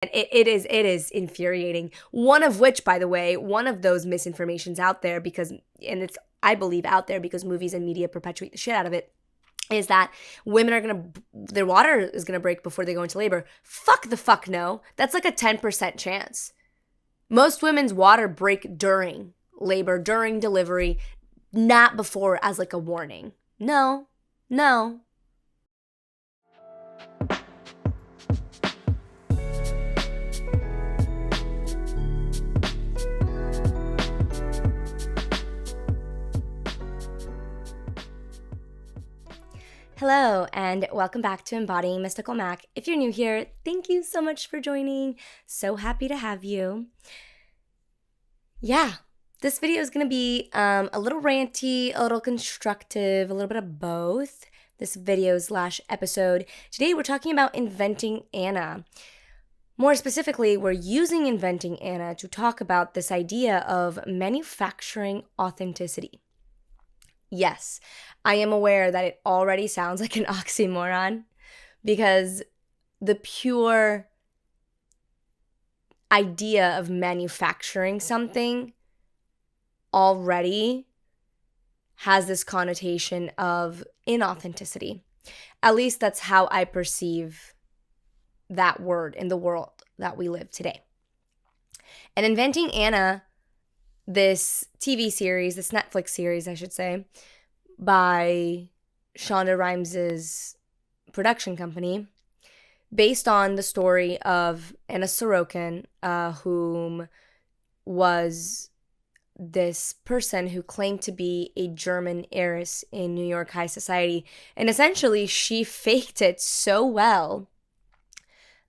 It is infuriating. One of which, by the way, one of those misinformations out there I believe out there because movies and media perpetuate the shit out of it, is that their water is gonna break before they go into labor. Fuck no. That's like a 10% chance. Most women's water break during labor, during delivery, not before as like a warning. No. Hello, and welcome back to Embodying Mystical Mac. If you're new here, thank you so much for joining. So happy to have you. Yeah, this video is going to be a little ranty, a little constructive, a little bit of both. This video/episode. Today we're talking about Inventing Anna. More specifically, we're using Inventing Anna to talk about this idea of manufacturing authenticity. Yes, I am aware that it already sounds like an oxymoron because the pure idea of manufacturing something already has this connotation of inauthenticity. At least that's how I perceive that word in the world that we live today. And Inventing Anna, this TV series, this Netflix series, I should say, by Shonda Rhimes' production company, based on the story of Anna Sorokin, whom was this person who claimed to be a German heiress in New York high society. And essentially, she faked it so well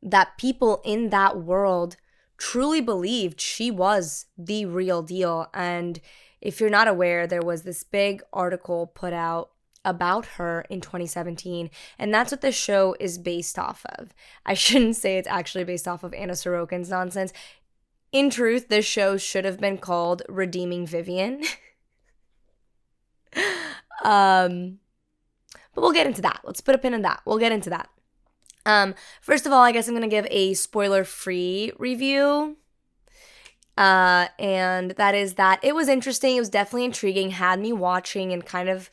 that people in that world truly believed she was the real deal. And if you're not aware, there was this big article put out about her in 2017, and that's what this show is based off of. I shouldn't say it's actually based off of Anna Sorokin's nonsense. In truth, this show should have been called Redeeming Vivian. But we'll get into that. Let's put a pin in that. We'll get into that. First of all, I guess I'm going to give a spoiler-free review. And that is that it was interesting. It was definitely intriguing, had me watching and kind of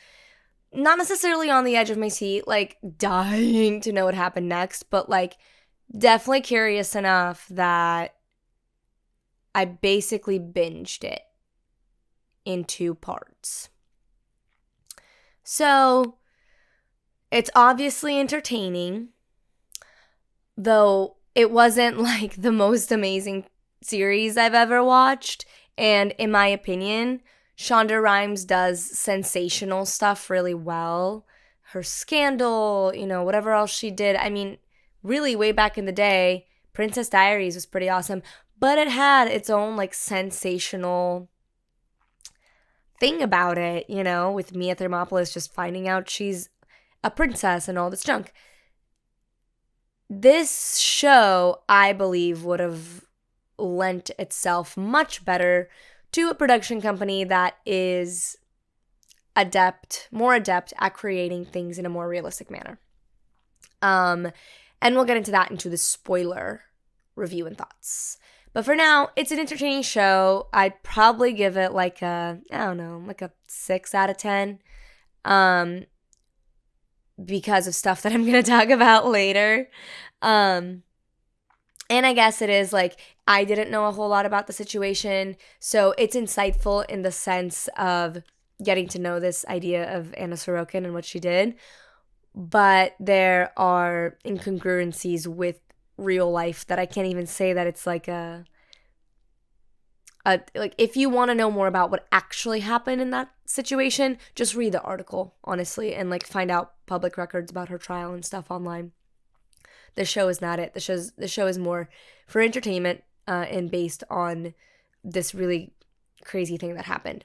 not necessarily on the edge of my seat, like dying to know what happened next, but like definitely curious enough that I basically binged it in 2 parts. So it's obviously entertaining, though it wasn't like the most amazing series I've ever watched. And in my opinion, Shonda Rhimes does sensational stuff really well. Her Scandal, whatever else she did. I mean, really way back in the day, Princess Diaries was pretty awesome, but it had its own like sensational thing about it, with Mia Thermopolis just finding out she's a princess and all this junk. This show, I believe, would have lent itself much better to a production company that is more adept at creating things in a more realistic manner. And we'll get into that into the spoiler review and thoughts. But for now, it's an entertaining show. I'd probably give it like a 6 out of 10. Because of stuff that I'm going to talk about later. And I guess it is like, I didn't know a whole lot about the situation, so it's insightful in the sense of getting to know this idea of Anna Sorokin and what she did. But there are incongruencies with real life that I can't even say that it's like like if you want to know more about what actually happened in that situation, just read the article, honestly, and like find out public records about her trial and stuff online. The show is not it. The show is more for entertainment and based on this really crazy thing that happened.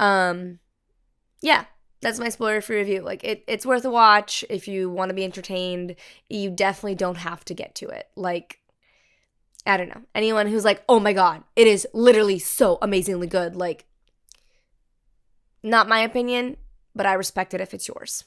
Yeah, that's my spoiler-free review. Like it's worth a watch if you want to be entertained. You definitely don't have to get to it. Like, I don't know. Anyone who's like, oh my God, it is literally so amazingly good. Like, not my opinion, but I respect it if it's yours.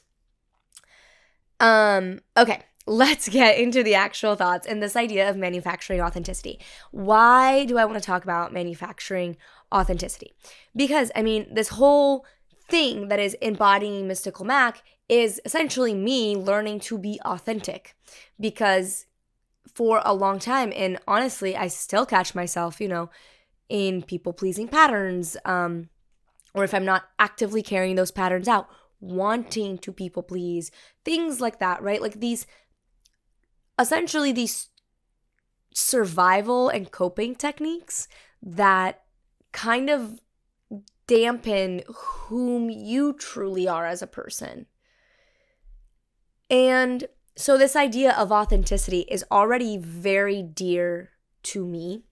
Okay. let's get into the actual thoughts and this idea of manufacturing authenticity. Why do I want to talk about manufacturing authenticity? Because, I mean, this whole thing that is embodying Mystical Mac is essentially me learning to be authentic. Because for a long time, and honestly, I still catch myself, in people-pleasing patterns, or if I'm not actively carrying those patterns out, wanting to people-please, things like that, right? Like these survival and coping techniques that kind of dampen whom you truly are as a person. And so this idea of authenticity is already very dear to me.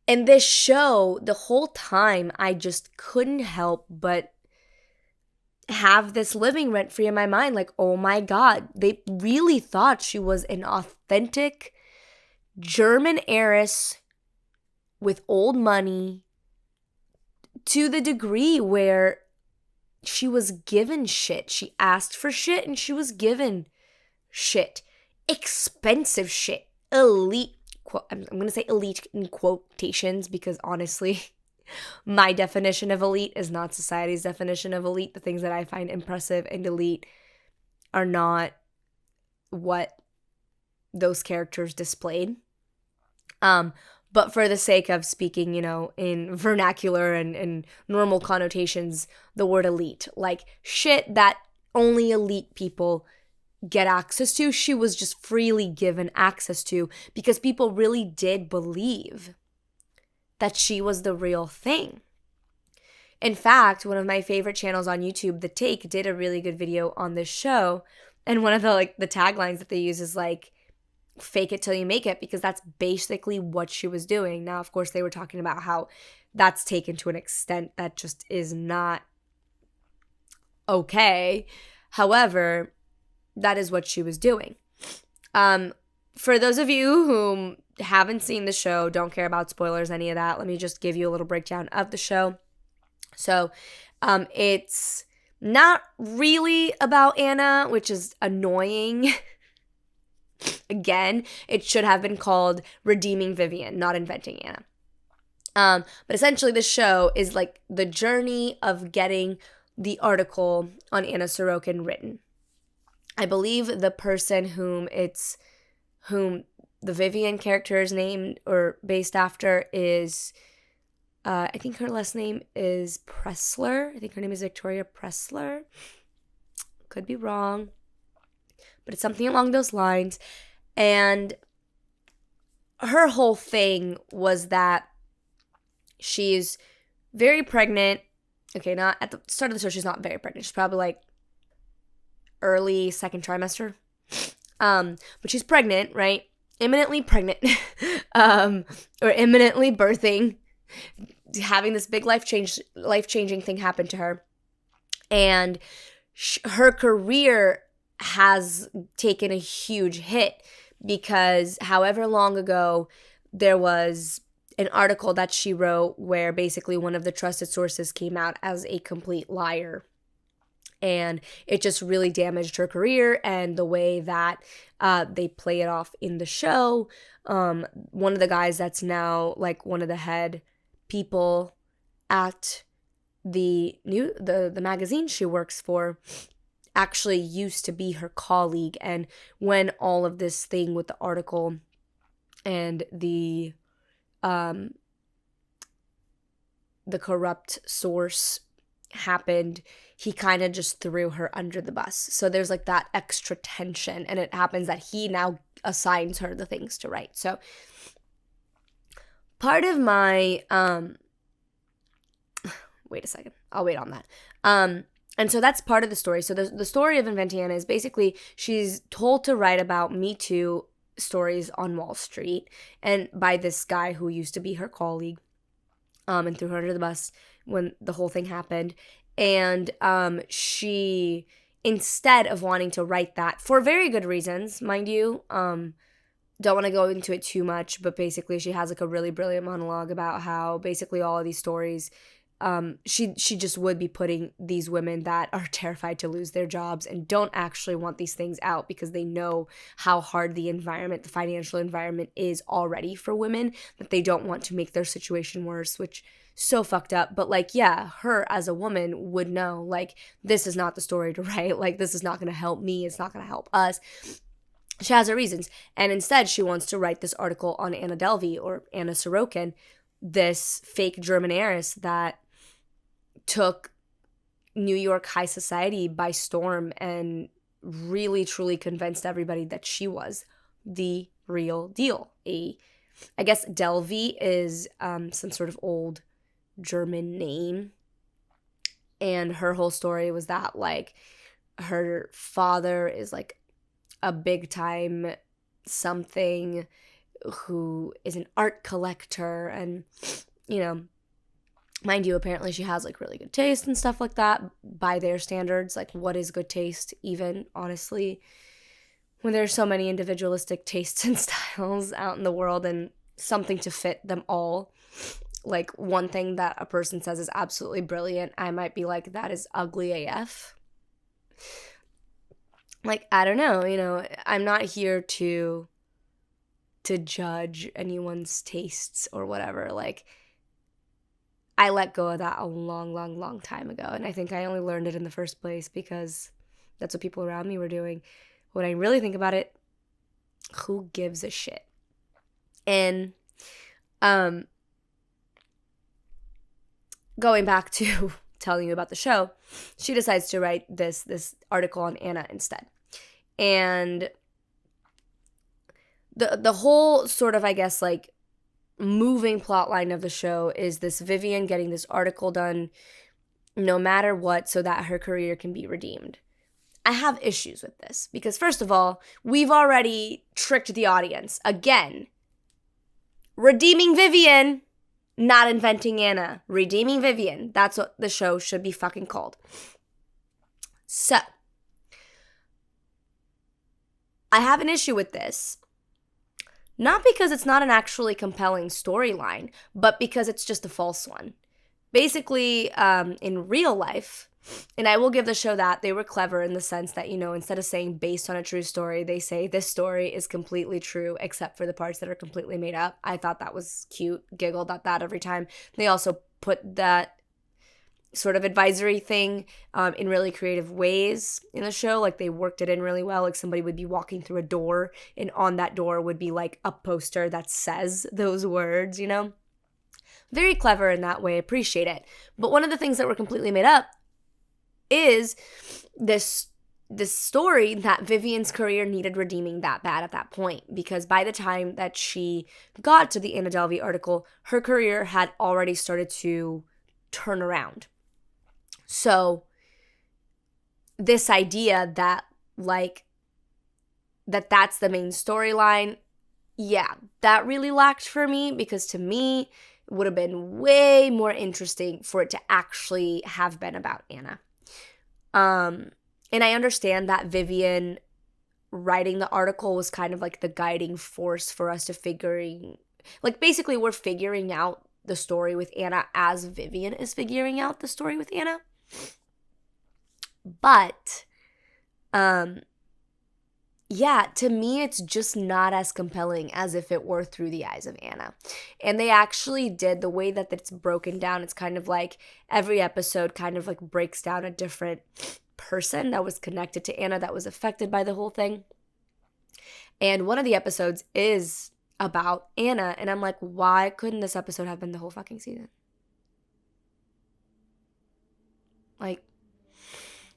And this show, the whole time, I just couldn't help but have this living rent-free in my mind. Like, oh my God, they really thought she was an authentic German heiress with old money, to the degree where she was given shit. She asked for shit and she was given shit. Expensive shit. Elite. I'm going to say elite in quotations because honestly, my definition of elite is not society's definition of elite. The things that I find impressive and elite are not what those characters displayed. But for the sake of speaking, in vernacular and normal connotations, the word elite, like shit that only elite people get access to, she was just freely given access to because people really did believe that she was the real thing. In fact, one of my favorite channels on YouTube, The Take, did a really good video on this show, and one of the taglines that they use is like, fake it till you make it, because that's basically what she was doing. Now, of course, they were talking about how that's taken to an extent that just is not okay. However, that is what she was doing. For those of you who haven't seen the show, don't care about spoilers, any of that, let me just give you a little breakdown of the show. So, it's not really about Anna, which is annoying. Again, it should have been called Redeeming Vivian, not Inventing Anna. But essentially the show is like the journey of getting the article on Anna Sorokin written. I believe the person whom the Vivian character is named or based after is, I think her last name is Pressler. I think her name is Victoria Pressler. Could be wrong, but it's something along those lines. And her whole thing was that she's very pregnant. Okay, not at the start of the show, she's not very pregnant. She's probably like early second trimester. But she's pregnant, right? Imminently pregnant. Or imminently birthing, having this big life-changing thing happen to her. And her career has taken a huge hit because however long ago there was an article that she wrote where basically one of the trusted sources came out as a complete liar. And it just really damaged her career and the way that they play it off in the show. One of the guys that's now like one of the head people at the magazine she works for actually used to be her colleague. And when all of this thing with the article and the corrupt source happened, he kind of just threw her under the bus. So there's like that extra tension, and it happens that he now assigns her the things to write. So part of my wait a second, I'll wait on that. And so that's part of the story. So the story of Inventing Anna is basically she's told to write about Me Too stories on Wall Street, and by this guy who used to be her colleague, and threw her under the bus when the whole thing happened. And she, instead of wanting to write that, for very good reasons, mind you, don't want to go into it too much, but basically she has like a really brilliant monologue about how basically all of these stories she just would be putting these women that are terrified to lose their jobs and don't actually want these things out because they know how hard the financial environment is already for women, that they don't want to make their situation worse, which so fucked up. But like, yeah, her as a woman would know, like, this is not the story to write. Like, this is not going to help me. It's not going to help us. She has her reasons. And instead, she wants to write this article on Anna Delvey, or Anna Sorokin, this fake German heiress that took New York high society by storm and really, truly convinced everybody that she was the real deal. I guess Delvey is some sort of old German name. And her whole story was that, like, her father is, like, a big time something who is an art collector, and, you know, mind you, apparently she has, like, really good taste and stuff like that by their standards. Like, what is good taste even, honestly, when there's so many individualistic tastes and styles out in the world and something to fit them all. Like, one thing that a person says is absolutely brilliant, I might be like, that is ugly AF. Like, I don't know, you know, I'm not here to judge anyone's tastes or whatever. Like, I let go of that a long, long, long time ago. And I think I only learned it in the first place because that's what people around me were doing. When I really think about it, who gives a shit? And going back to telling you about the show, she decides to write this article on Anna instead. And the whole sort of, I guess, like, moving plot line of the show is this Vivian getting this article done no matter what so that her career can be redeemed. I have issues with this because, first of all, we've already tricked the audience. Again, redeeming Vivian, not inventing Anna. Redeeming Vivian. That's what the show should be fucking called. So, I have an issue with this. Not because it's not an actually compelling storyline, but because it's just a false one. Basically, in real life, and I will give the show that, they were clever in the sense that, you know, instead of saying based on a true story, they say this story is completely true except for the parts that are completely made up. I thought that was cute, giggled at that every time. They also put that sort of advisory thing in really creative ways in the show. Like, they worked it in really well. Like, somebody would be walking through a door and on that door would be like a poster that says those words, you know? Very clever in that way. Appreciate it. But one of the things that were completely made up is this story that Vivian's career needed redeeming that bad at that point, because by the time that she got to the Anna Delvey article, her career had already started to turn around. So this idea that, like, that's the main storyline, yeah, that really lacked for me, because to me, it would have been way more interesting for it to actually have been about Anna. And I understand that Vivian writing the article was kind of like the guiding force for us to basically we're figuring out the story with Anna as Vivian is figuring out the story with Anna. But, yeah, to me, it's just not as compelling as if it were through the eyes of Anna. And they actually did, the way that it's broken down, it's kind of like every episode kind of like breaks down a different person that was connected to Anna that was affected by the whole thing. And one of the episodes is about Anna, and I'm like, why couldn't this episode have been the whole fucking season? Like,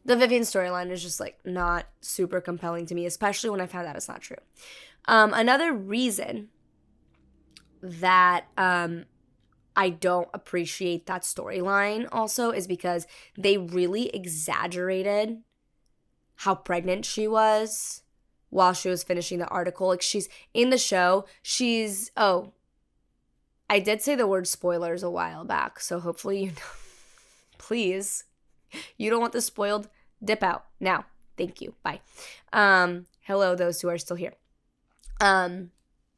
the Vivian storyline is just, like, not super compelling to me, especially when I found out it's not true. Another reason that I don't appreciate that storyline also is because they really exaggerated how pregnant she was while she was finishing the article. Like, she's in the show, I did say the word spoilers a while back, so hopefully you know. Please, you don't want this spoiled? Dip out now. Thank you. Bye. Hello, those who are still here. And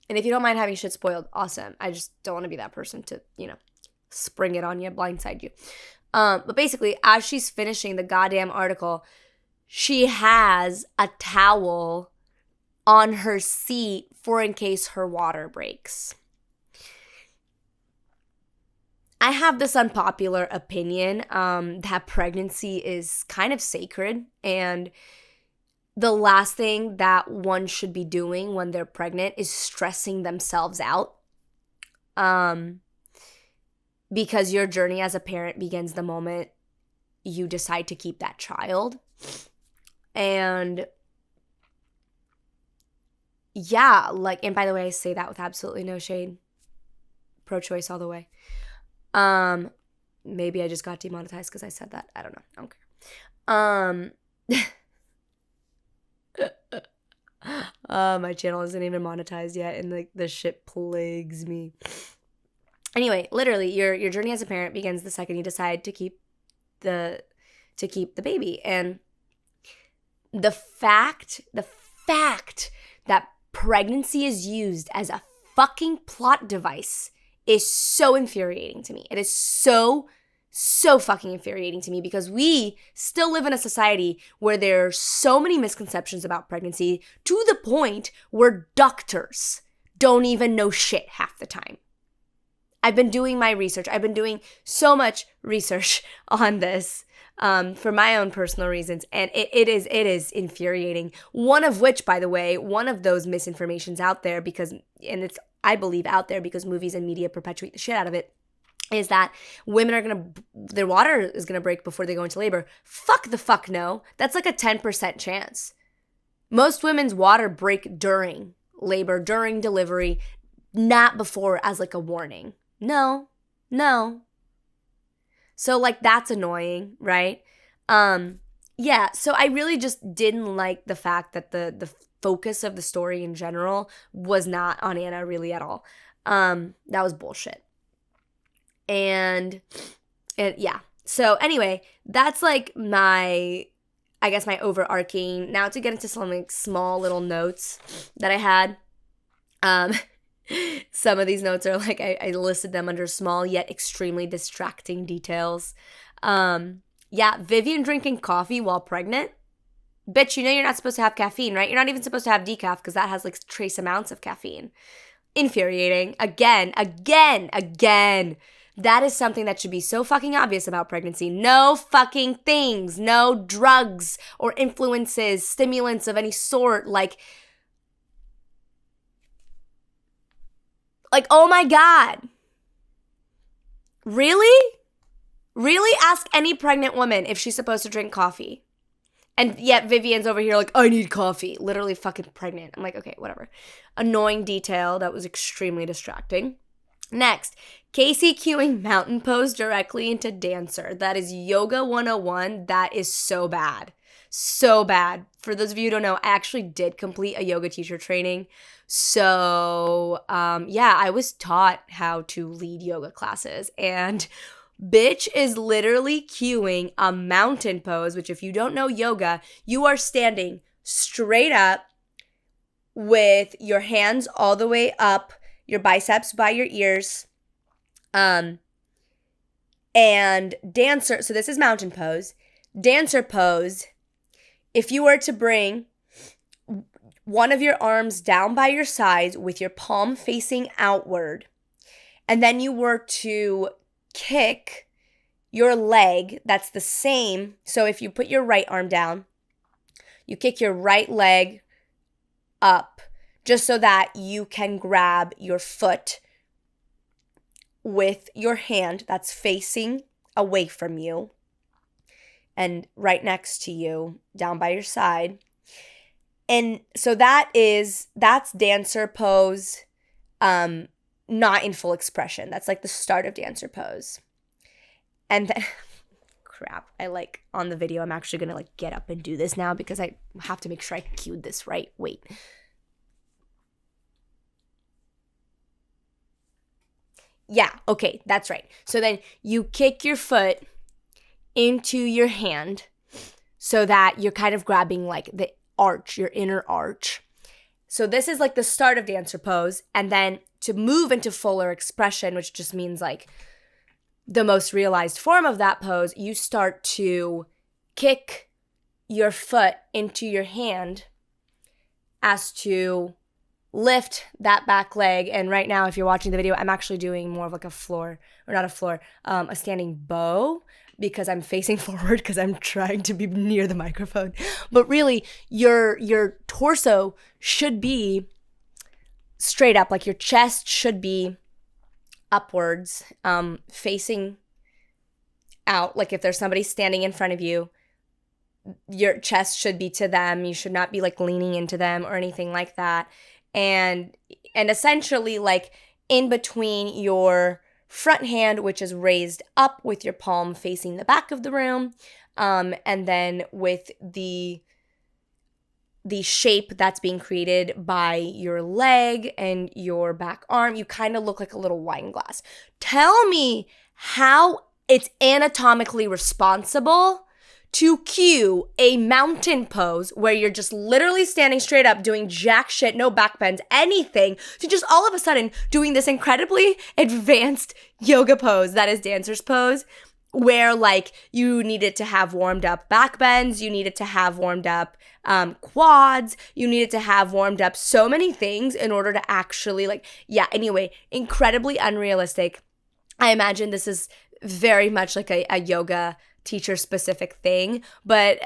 if you don't mind having shit spoiled, awesome. I just don't want to be that person to, spring it on you, blindside you. But basically, as she's finishing the goddamn article, she has a towel on her seat for in case her water breaks. I have this unpopular opinion that pregnancy is kind of sacred, and the last thing that one should be doing when they're pregnant is stressing themselves out. Because your journey as a parent begins the moment you decide to keep that child. And yeah, like, and by the way, I say that with absolutely no shade. Pro-choice all the way. Maybe I just got demonetized because I said that. I don't know. I don't care. My channel isn't even monetized yet, and like the shit plagues me. Anyway, literally, your journey as a parent begins the second you decide to keep the baby. And the fact that pregnancy is used as a fucking plot device is so infuriating to me. It is so fucking infuriating to me because we still live in a society where there are so many misconceptions about pregnancy to the point where doctors don't even know shit half the time. I've been doing my research. I've been doing so much research on this for my own personal reasons, and it is infuriating. One of which, by the way, one of those misinformations out there I believe out there because movies and media perpetuate the shit out of it, is that women their water is gonna break before they go into labor. Fuck the fuck no. That's like a 10% chance. Most women's water break during labor, during delivery, not before as like a warning. No. So like that's annoying, right? Yeah, so I really just didn't like the fact that the focus of the story in general was not on Anna really at all. That was bullshit. And yeah. So anyway, that's like my overarching. Now to get into some like small little notes that I had. Some of these notes are like I listed them under small yet extremely distracting details. Yeah, Vivian drinking coffee while pregnant. Bitch, you know you're not supposed to have caffeine, right? You're not even supposed to have decaf because that has like trace amounts of caffeine. Infuriating. Again. That is something that should be so fucking obvious about pregnancy. No fucking things, no drugs or influences, stimulants of any sort. Like, oh my God. Really? Really? Ask any pregnant woman if she's supposed to drink coffee. And yet Vivian's over here like, I need coffee. Literally fucking pregnant. I'm like, okay, whatever. Annoying detail that was extremely distracting. Next, Casey cueing mountain pose directly into dancer. That is Yoga 101. That is so bad. So bad. For those of you who don't know, I actually did complete a yoga teacher training. So, yeah, I was taught how to lead yoga classes. And bitch is literally cueing a mountain pose, which if you don't know yoga, you are standing straight up with your hands all the way up, your biceps by your ears. And dancer, so this is mountain pose. Dancer pose, if you were to bring one of your arms down by your sides with your palm facing outward, and then you were to kick your leg, that's the same. So if you put your right arm down, you kick your right leg up just so that you can grab your foot with your hand that's facing away from you and right next to you, down by your side. And so that's dancer pose, not in full expression. That's like the start of dancer pose. And then, crap, on the video, I'm actually going to get up and do this now because I have to make sure I cued this right. Wait. Yeah, okay, that's right. So then you kick your foot into your hand so that you're kind of grabbing the arch, your inner arch. So this is the start of dancer pose. And then to move into fuller expression, which just means the most realized form of that pose, you start to kick your foot into your hand as to lift that back leg. And right now, if you're watching the video, I'm actually doing more of like a standing bow, because I'm facing forward because I'm trying to be near the microphone. But really, your torso should be straight up, like your chest should be upwards, facing out. Like if there's somebody standing in front of you, your chest should be to them. You should not be like leaning into them or anything like that. And essentially, like in between your front hand, which is raised up with your palm facing the back of the room, and then with the shape that's being created by your leg and your back arm, you kind of look like a little wine glass. Tell me how it's anatomically responsible to cue a mountain pose where you're just literally standing straight up, doing jack shit, no back bends, anything, to just all of a sudden doing this incredibly advanced yoga pose that is dancer's pose, where like you needed to have warmed up back bends, you needed to have warmed up quads, you needed to have warmed up so many things in order to actually anyway, incredibly unrealistic. I imagine this is very much like a yoga teacher specific thing, but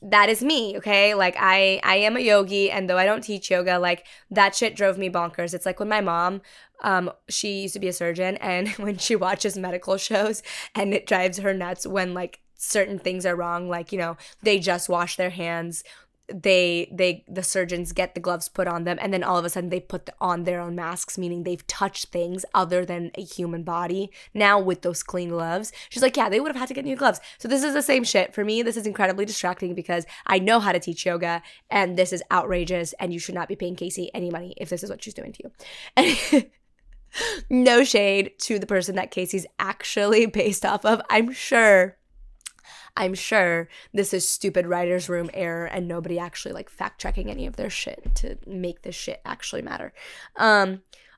that is me, okay? Like I am a yogi, and though I don't teach yoga, like that shit drove me bonkers. It's like when my mom, she used to be a surgeon, and when she watches medical shows and it drives her nuts when like certain things are wrong, like, you know, they just wash their hands, the surgeons get the gloves put on them, and then all of a sudden they put on their own masks, meaning they've touched things other than a human body now with those clean gloves. She's like, yeah, they would have had to get new gloves. So this is the same shit. For me, this is incredibly distracting because I know how to teach yoga, and this is outrageous, and you should not be paying Casey any money if this is what she's doing to you. No shade to the person that Casey's actually based off of. I'm sure this is stupid writer's room error and nobody actually like fact checking any of their shit to make this shit actually matter.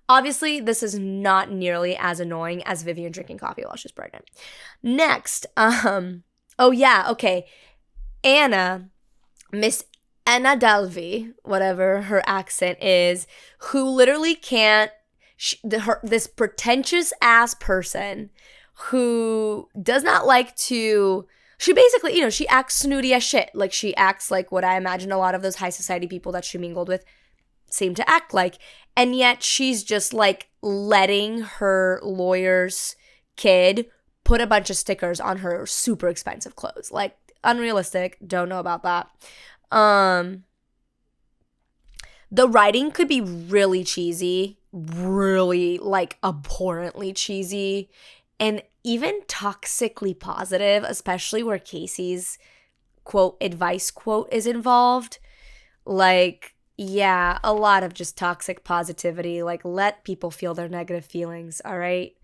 Obviously, this is not nearly as annoying as Vivian drinking coffee while she's pregnant. Next, Anna, Miss Anna Delvey, whatever her accent is, who literally can't, this pretentious ass person who does not like to, she basically, you know, she acts snooty as shit. Like, she acts like what I imagine a lot of those high society people that she mingled with seem to act like. And yet she's just, like, letting her lawyer's kid put a bunch of stickers on her super expensive clothes. Like, unrealistic. Don't know about that. The writing could be really cheesy. Really, like, abhorrently cheesy. And even toxically positive, especially where Casey's quote advice quote is involved. Like, yeah, a lot of just toxic positivity. Like, let people feel their negative feelings, all right?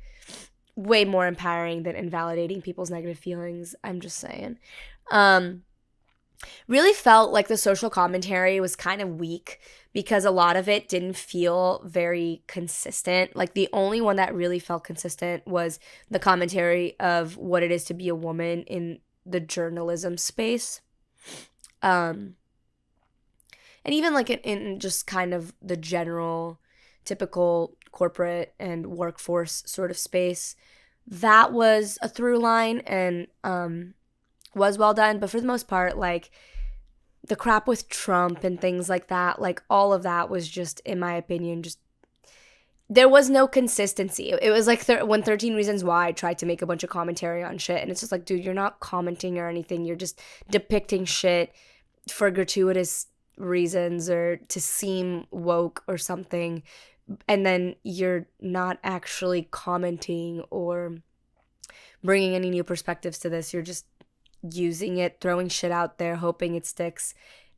Way more empowering than invalidating people's negative feelings. I'm just saying. Really felt like the social commentary was kind of weak because a lot of it didn't feel very consistent. Like, the only one that really felt consistent was the commentary of what it is to be a woman in the journalism space. And even like in just kind of the general typical corporate and workforce sort of space. That was a through line and was well done. But for the most part, like, the crap with Trump and things like that, like, all of that was just, in my opinion, just, there was no consistency. It was like when 13 Reasons Why tried to make a bunch of commentary on shit, and it's just like, dude, you're not commenting or anything. You're just depicting shit for gratuitous reasons or to seem woke or something, and then you're not actually commenting or bringing any new perspectives to this. You're just using it, throwing shit out there, hoping it sticks,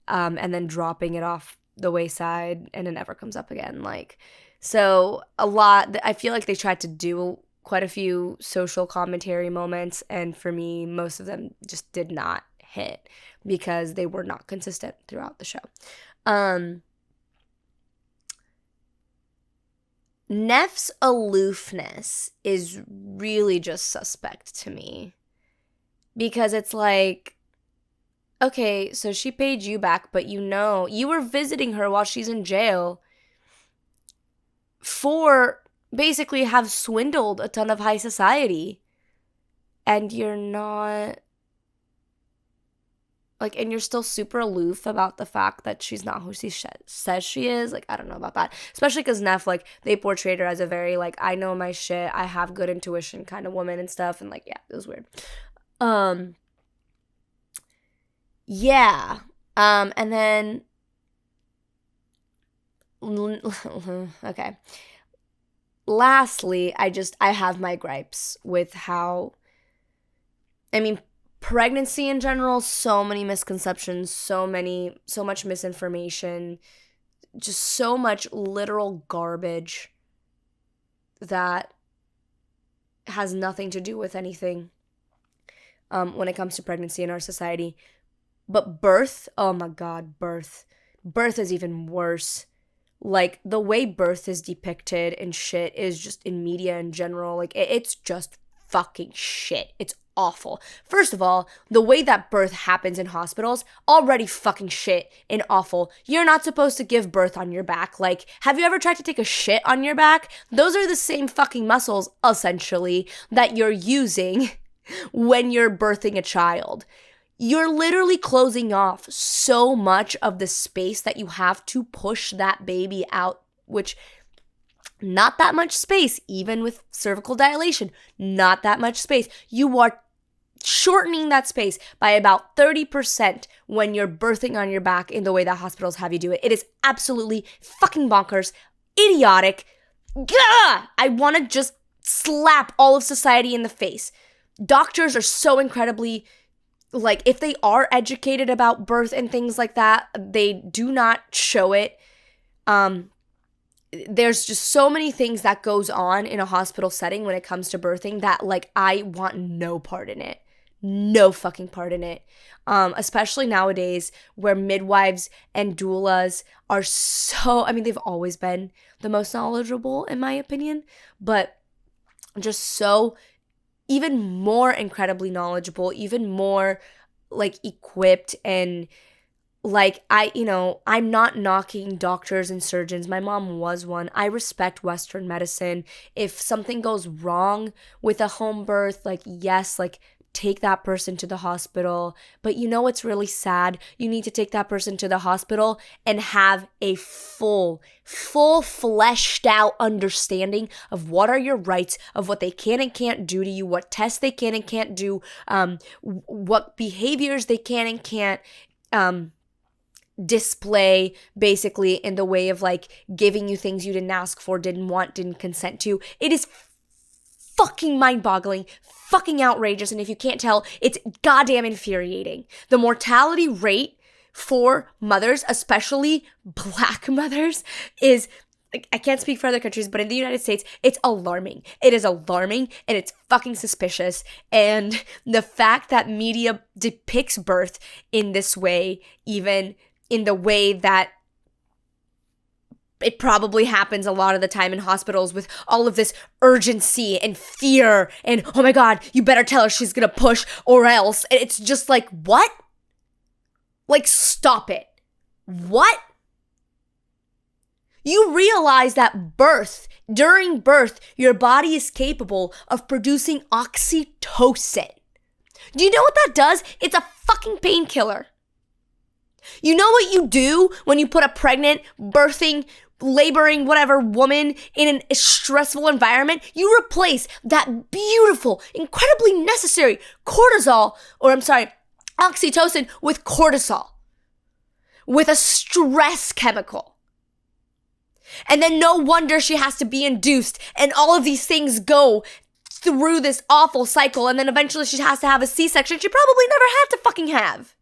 and then dropping it off the wayside, and it never comes up again. Like, so a lot, I feel like they tried to do quite a few social commentary moments, and for me, most of them just did not hit because they were not consistent throughout the show. Neff's aloofness is really just suspect to me. Because it's like, okay, so she paid you back, but you were visiting her while she's in jail for basically have swindled a ton of high society. And you're not, like, and you're still super aloof about the fact that she's not who she says she is. Like, I don't know about that. Especially because Neff, like, they portrayed her as a very, like, I know my shit, I have good intuition kind of woman and stuff. And, like, yeah, it was weird. Yeah. And then, okay. Lastly, I have my gripes with how, I mean, pregnancy in general, so many misconceptions, so much misinformation, just so much literal garbage that has nothing to do with anything when it comes to pregnancy in our society. But birth, oh my God, birth is even worse. Like, the way birth is depicted and shit is just in media in general, like, it's just fucking shit. It's awful. First of all, the way that birth happens in hospitals, already fucking shit and awful. You're not supposed to give birth on your back. Like, have you ever tried to take a shit on your back? Those are the same fucking muscles, essentially, that you're using when you're birthing a child. You're literally closing off so much of the space that you have to push that baby out, which, not that much space, even with cervical dilation, not that much space. You are shortening that space by about 30% when you're birthing on your back in the way that hospitals have you do it. It is absolutely fucking bonkers, idiotic. Gah! I want to just slap all of society in the face. Doctors are so incredibly, like, if they are educated about birth and things like that, they do not show it. There's just so many things that goes on in a hospital setting when it comes to birthing that, like, I want no part in it. No fucking part in it. Especially nowadays where midwives and doulas are so, I mean, they've always been the most knowledgeable in my opinion, but just so even more incredibly knowledgeable, even more, like, equipped. And, like, I'm not knocking doctors and surgeons. My mom was one. I respect Western medicine. If something goes wrong with a home birth, like, yes, like, take that person to the hospital. But you know what's really sad? You need to take that person to the hospital and have a full fleshed out understanding of what are your rights, of what they can and can't do to you, what tests they can and can't do, what behaviors they can and can't display, basically, in the way of, like, giving you things you didn't ask for, didn't want, didn't consent to. It is fucking mind-boggling, fucking outrageous, and if you can't tell, it's goddamn infuriating. The mortality rate for mothers, especially Black mothers, is, I can't speak for other countries, but in the United States, it's alarming. It is alarming, and it's fucking suspicious. And the fact that media depicts birth in this way, even in the way that it probably happens a lot of the time in hospitals, with all of this urgency and fear and, oh my God, you better tell her she's gonna push or else. It's just like, what? Like, stop it. What? You realize that during birth, your body is capable of producing oxytocin. Do you know what that does? It's a fucking painkiller. You know what you do when you put a pregnant, birthing, laboring, whatever woman in a stressful environment? You replace that beautiful, incredibly necessary oxytocin with cortisol, with a stress chemical. And then no wonder she has to be induced, and all of these things go through this awful cycle, and then eventually she has to have a C-section she probably never had to fucking have.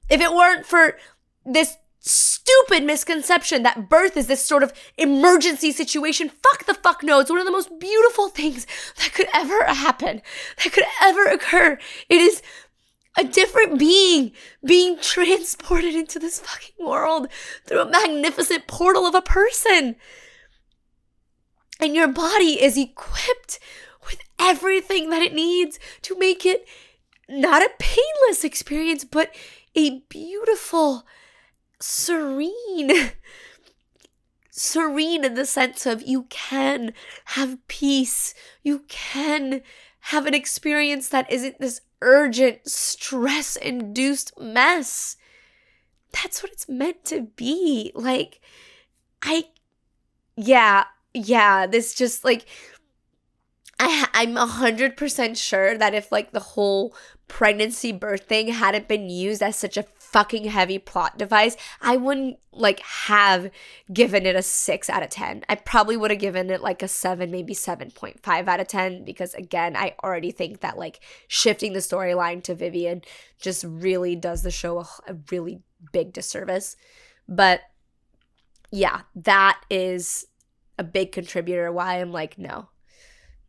If it weren't for this stupid misconception that birth is this sort of emergency situation, fuck no. It's one of the most beautiful things that could ever happen, that could ever occur. It is a different being being transported into this fucking world through a magnificent portal of a person. And your body is equipped with everything that it needs to make it not a painless experience, but a beautiful, serene in the sense of you can have peace. You can have an experience that isn't this urgent, stress-induced mess. That's what it's meant to be. Like, this just like, I'm 100% sure that if like the whole pregnancy birth thing hadn't been used as such a fucking heavy plot device, I wouldn't like have given it a 6 out of 10. I probably would have given it like a 7, maybe 7.5 out of 10, because again, I already think that like shifting the storyline to Vivian just really does the show a really big disservice. But yeah, that is a big contributor why I'm like, no.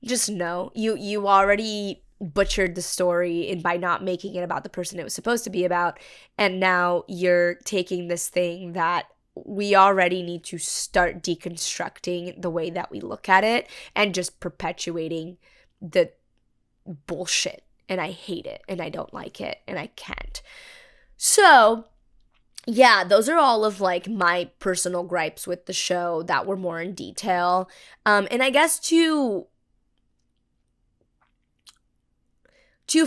Just no. You already butchered the story by not making it about the person it was supposed to be about, and now you're taking this thing that we already need to start deconstructing the way that we look at it and just perpetuating the bullshit. And I hate it, and I don't like it, and I can't. So yeah, those are all of like my personal gripes with the show that were more in detail. And I guess to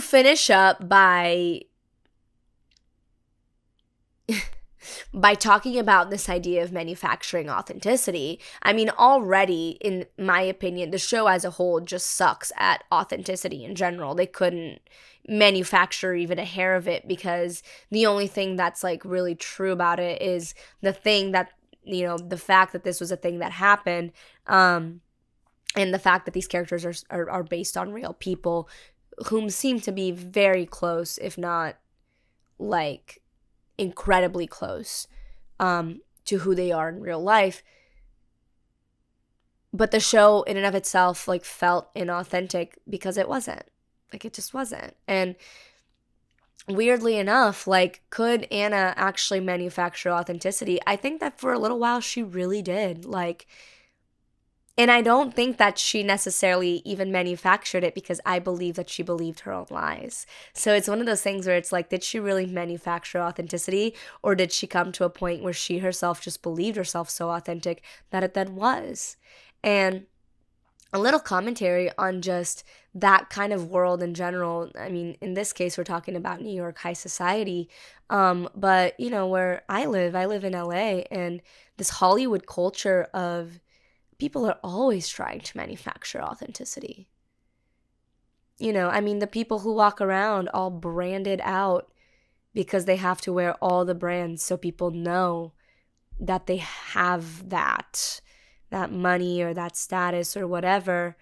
finish up by talking about this idea of manufacturing authenticity, I mean, already, in my opinion, the show as a whole just sucks at authenticity in general. They couldn't manufacture even a hair of it, because the only thing that's like really true about it is the thing that, you know, the fact that this was a thing that happened, and the fact that these characters are based on real people whom seem to be very close, if not like incredibly close, to who they are in real life. But the show in and of itself like felt inauthentic because it wasn't. Like, it just wasn't. And weirdly enough, like, could Anna actually manufacture authenticity? I think that for a little while she really did. Like, and I don't think that she necessarily even manufactured it, because I believe that she believed her own lies. So it's one of those things where it's like, did she really manufacture authenticity? Or did she come to a point where she herself just believed herself so authentic that it then was? And a little commentary on just that kind of world in general. I mean, in this case, we're talking about New York high society. But, you know, where I live in LA, and this Hollywood culture of people are always trying to manufacture authenticity. You know, I mean, the people who walk around all branded out because they have to wear all the brands so people know that they have that money or that status or whatever.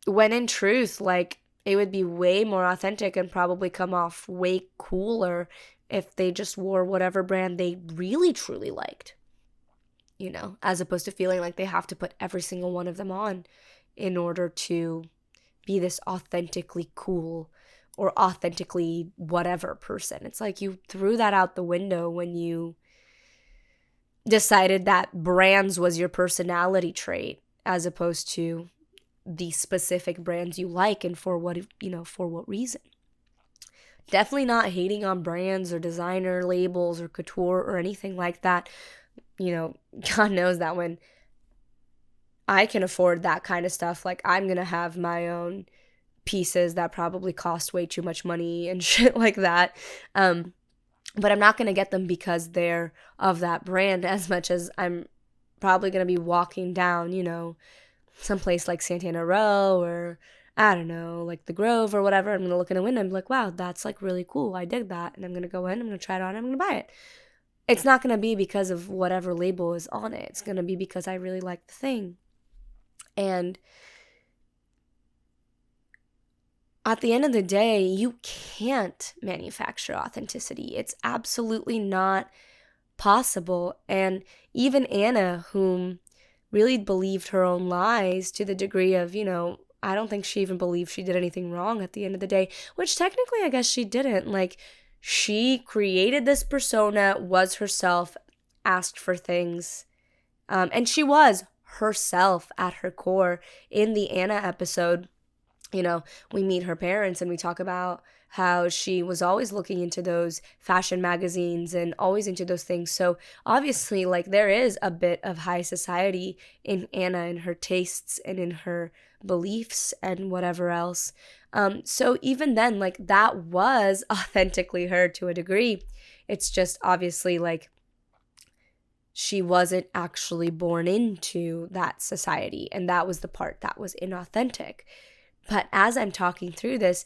When in truth, like, it would be way more authentic and probably come off way cooler if they just wore whatever brand they really truly liked. You know, as opposed to feeling like they have to put every single one of them on in order to be this authentically cool or authentically whatever person. It's like you threw that out the window when you decided that brands was your personality trait, as opposed to the specific brands you like and for what, you know, for what reason. Definitely not hating on brands or designer labels or couture or anything like that. You know, God knows that when I can afford that kind of stuff, like, I'm going to have my own pieces that probably cost way too much money and shit like that. But I'm not going to get them because they're of that brand, as much as I'm probably going to be walking down, you know, someplace like Santana Row or, I don't know, like the Grove or whatever. I'm going to look in a window and be like, wow, that's like really cool. I dig that. And I'm going to go in, I'm going to try it on, I'm going to buy it. It's not going to be because of whatever label is on it. It's going to be because I really like the thing. And at the end of the day, you can't manufacture authenticity. It's absolutely not possible. And even Anna, whom really believed her own lies to the degree of, you know, I don't think she even believed she did anything wrong at the end of the day, which technically I guess she didn't. Like, she created this persona, was herself, asked for things, and she was herself at her core. In the Anna episode, we meet her parents and we talk about how she was always looking into those fashion magazines and always into those things. So obviously, like, there is a bit of high society in Anna and her tastes and in her beliefs and whatever else. So even then, like, that was authentically her to a degree. It's just obviously like she wasn't actually born into that society, and that was the part that was inauthentic. But as I'm talking through this,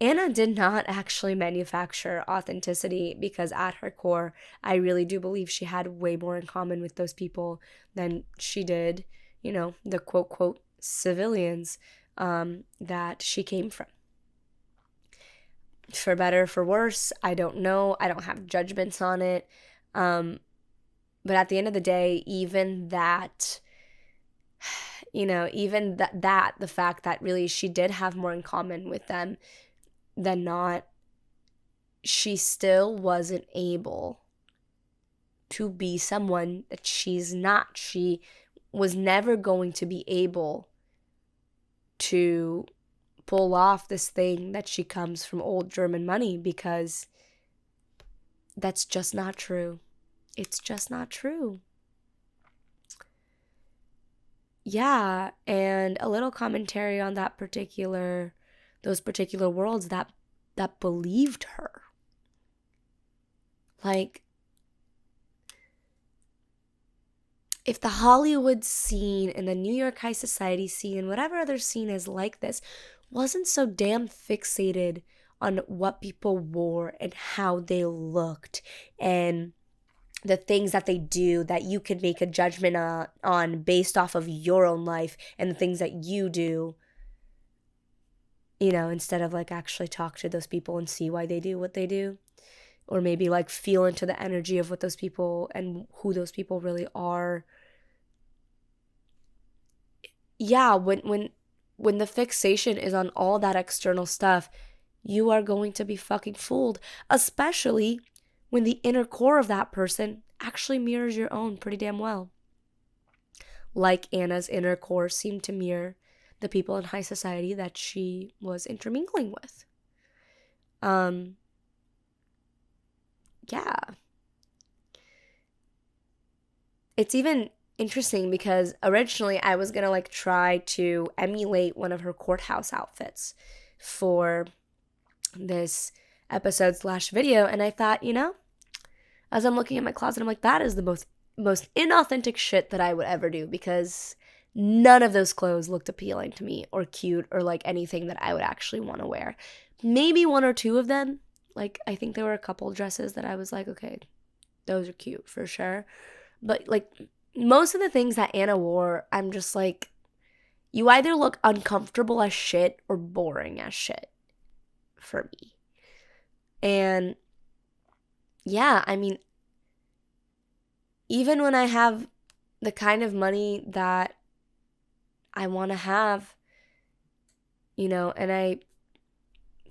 Anna did not actually manufacture authenticity, because at her core, I really do believe she had way more in common with those people than she did, the quote, quote, civilians that she came from. For better, for worse, I don't know. I don't have judgments on it. But at the end of the day, even that, the fact that really she did have more in common with them than not, she still wasn't able to be someone that she's not. She was never going to be able to pull off this thing that she comes from old German money, because that's just not true. It's just not true. Yeah, and a little commentary on those particular worlds that believed her. Like, if the Hollywood scene and the New York high society scene and whatever other scene is like this wasn't so damn fixated on what people wore and how they looked and the things that they do that you can make a judgment on based off of your own life and the things that you do, instead of like actually talk to those people and see why they do what they do, or maybe like feel into the energy of what those people and who those people really are. Yeah, when the fixation is on all that external stuff, you are going to be fucking fooled, especially when the inner core of that person actually mirrors your own pretty damn well. Like Anna's inner core seemed to mirror the people in high society that she was intermingling with. Yeah. It's even interesting because originally I was gonna like try to emulate one of her courthouse outfits for this episode / video, and I thought, as I'm looking at my closet, I'm like, that is the most inauthentic shit that I would ever do, because none of those clothes looked appealing to me or cute or like anything that I would actually want to wear. Maybe one or two of them. Like, I think there were a couple dresses that I was like, okay, those are cute for sure. But like most of the things that Anna wore, I'm just like, you either look uncomfortable as shit or boring as shit for me. And yeah, I mean, even when I have the kind of money that I want to have, and I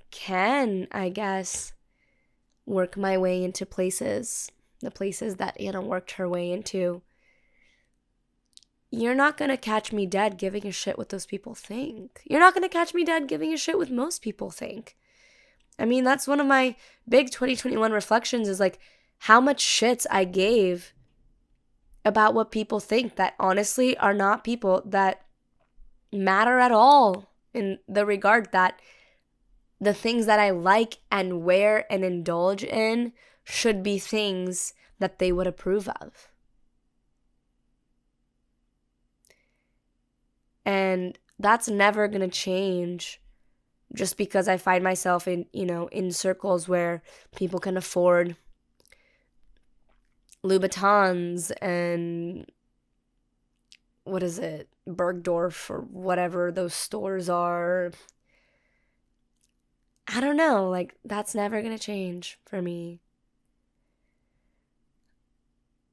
can, I guess, work my way into the places that Anna worked her way into, you're not going to catch me dead giving a shit what those people think. You're not going to catch me dead giving a shit what most people think. I mean, that's one of my big 2021 reflections, is like how much shits I gave about what people think that honestly are not people that matter at all, in the regard that the things that I like and wear and indulge in should be things that they would approve of. And that's never going to change just because I find myself in circles where people can afford Louboutins and Bergdorf or whatever those stores are. I don't know, like, that's never gonna change for me.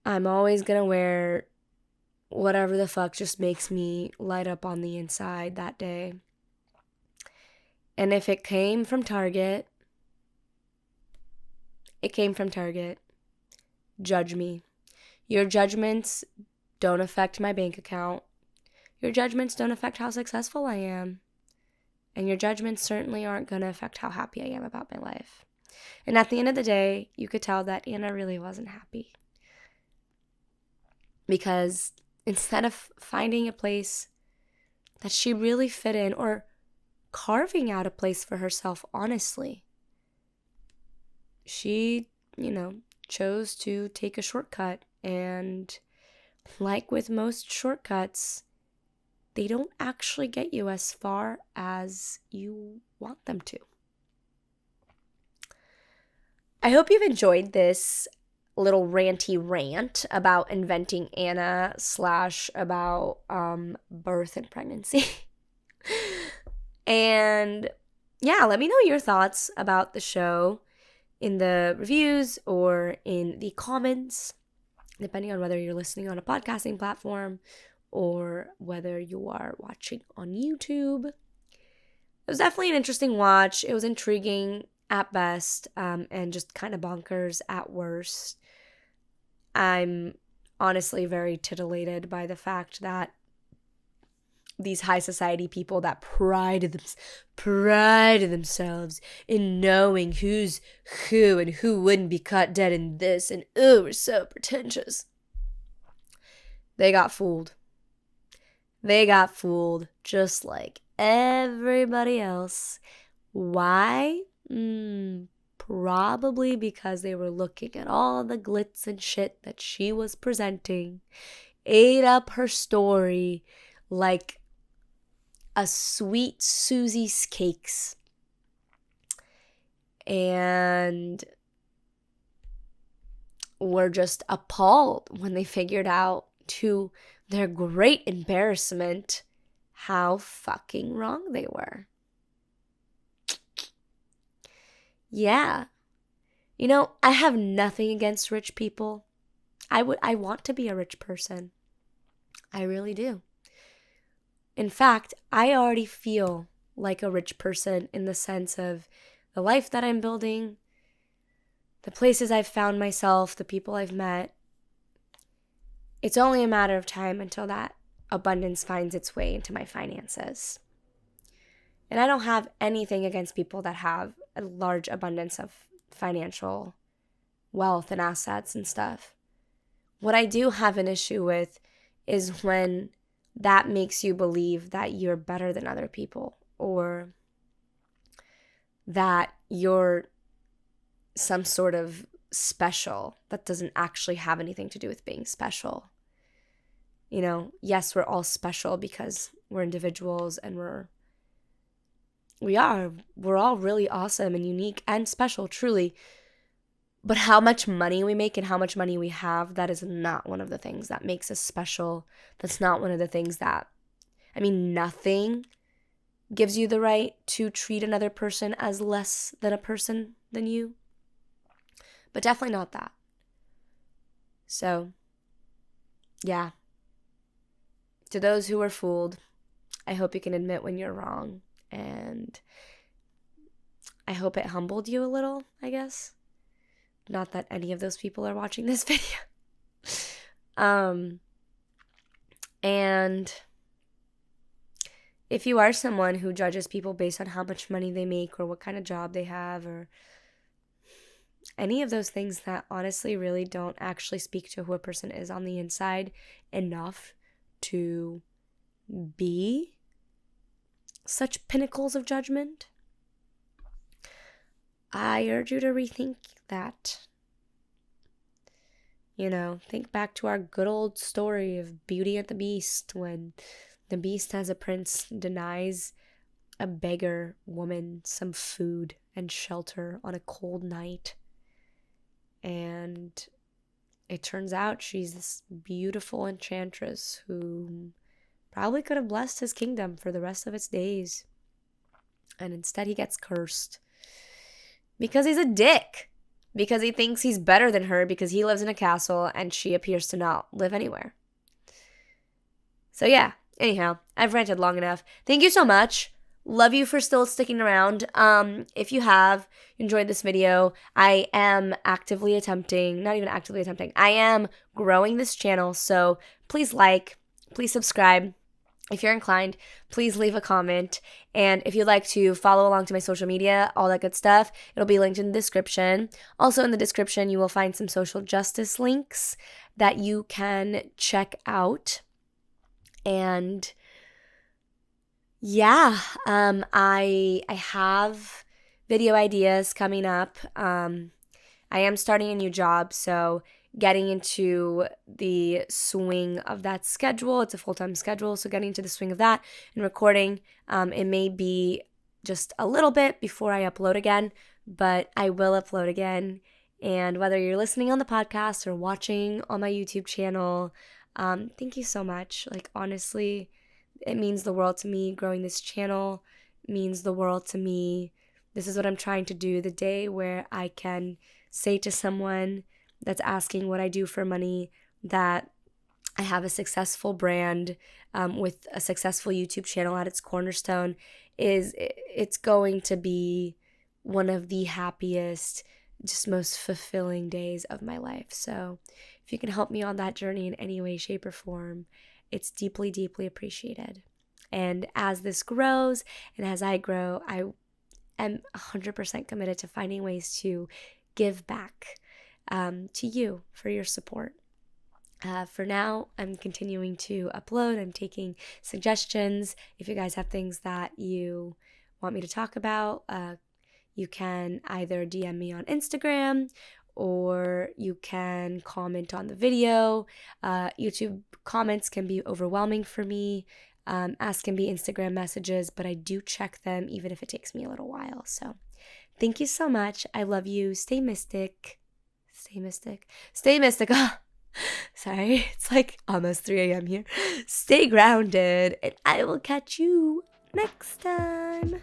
I'm always gonna wear whatever the fuck just makes me light up on the inside that day. And if it came from Target, it came from Target. Judge me. Your judgments don't affect my bank account. your judgments don't affect how successful I am. And your judgments certainly aren't going to affect how happy I am about my life. And at the end of the day, you could tell that Anna really wasn't happy. Because instead of finding a place that she really fit in, or carving out a place for herself honestly, she, chose to take a shortcut. And like with most shortcuts, they don't actually get you as far as you want them to. I hope you've enjoyed this little ranty rant about inventing Anna / about birth and pregnancy. And yeah, let me know your thoughts about the show in the reviews or in the comments, depending on whether you're listening on a podcasting platform or whether you are watching on YouTube. It was definitely an interesting watch. It was intriguing at best, and just kind of bonkers at worst. I'm honestly very titillated by the fact that these high society people that prided themselves in knowing who's who and who wouldn't be caught dead in this, and we're so pretentious. They got fooled. They got fooled just like everybody else. Why? Probably because they were looking at all the glitz and shit that she was presenting, ate up her story like a sweet Susie's cakes, and were just appalled when they figured out, to their great embarrassment, how fucking wrong they were. Yeah. I have nothing against rich people. I want to be a rich person. I really do. In fact, I already feel like a rich person in the sense of the life that I'm building, the places I've found myself, the people I've met. It's only a matter of time until that abundance finds its way into my finances. And I don't have anything against people that have a large abundance of financial wealth and assets and stuff. What I do have an issue with is when that makes you believe that you're better than other people, or that you're some sort of special that doesn't actually have anything to do with being special. Yes, we're all special because we're individuals, and we're all really awesome and unique and special, truly. But how much money we make and how much money we have, that is not one of the things that makes us special. That's not one of the things that, nothing gives you the right to treat another person as less than a person than you. But definitely not that. So, yeah. To those who were fooled, I hope you can admit when you're wrong. And I hope it humbled you a little, I guess. Not that any of those people are watching this video. And if you are someone who judges people based on how much money they make or what kind of job they have, or any of those things that honestly really don't actually speak to who a person is on the inside enough to be such pinnacles of judgment, I urge you to rethink that. Think back to our good old story of Beauty and the Beast, when the Beast as a prince denies a beggar woman some food and shelter on a cold night. And it turns out she's this beautiful enchantress who probably could have blessed his kingdom for the rest of its days. And instead he gets cursed. Because he's a dick. Because he thinks he's better than her because he lives in a castle and she appears to not live anywhere. So yeah, anyhow, I've ranted long enough. Thank you so much. Love you for still sticking around. If you have enjoyed this video, I am I am growing this channel. So please like, please subscribe. If you're inclined, please leave a comment. And if you'd like to follow along to my social media, all that good stuff, it'll be linked in the description. Also in the description, you will find some social justice links that you can check out. And yeah, I have video ideas coming up. I am starting a new job, so getting into the swing of that schedule. It's a full-time schedule, so getting into the swing of that and recording. It may be just a little bit before I upload again, but I will upload again. And whether you're listening on the podcast or watching on my YouTube channel, thank you so much. Like, honestly, it means the world to me. Growing this channel means the world to me. This is what I'm trying to do. The day where I can say to someone that's asking what I do for money that I have a successful brand with a successful YouTube channel at its cornerstone, it's going to be one of the happiest, just most fulfilling days of my life. So if you can help me on that journey in any way, shape, or form, it's deeply, deeply appreciated. And as this grows and as I grow, I am 100% committed to finding ways to give back to you for your support. For now, I'm continuing to upload. I'm taking suggestions. If you guys have things that you want me to talk about, you can either DM me on Instagram or you can comment on the video. YouTube comments can be overwhelming for me, as can be Instagram messages, but I do check them even if it takes me a little while. So thank you so much. I love you. Stay mystic. Stay mystic. Stay mystic. Sorry, it's like almost 3 a.m. here. Stay grounded, and I will catch you next time.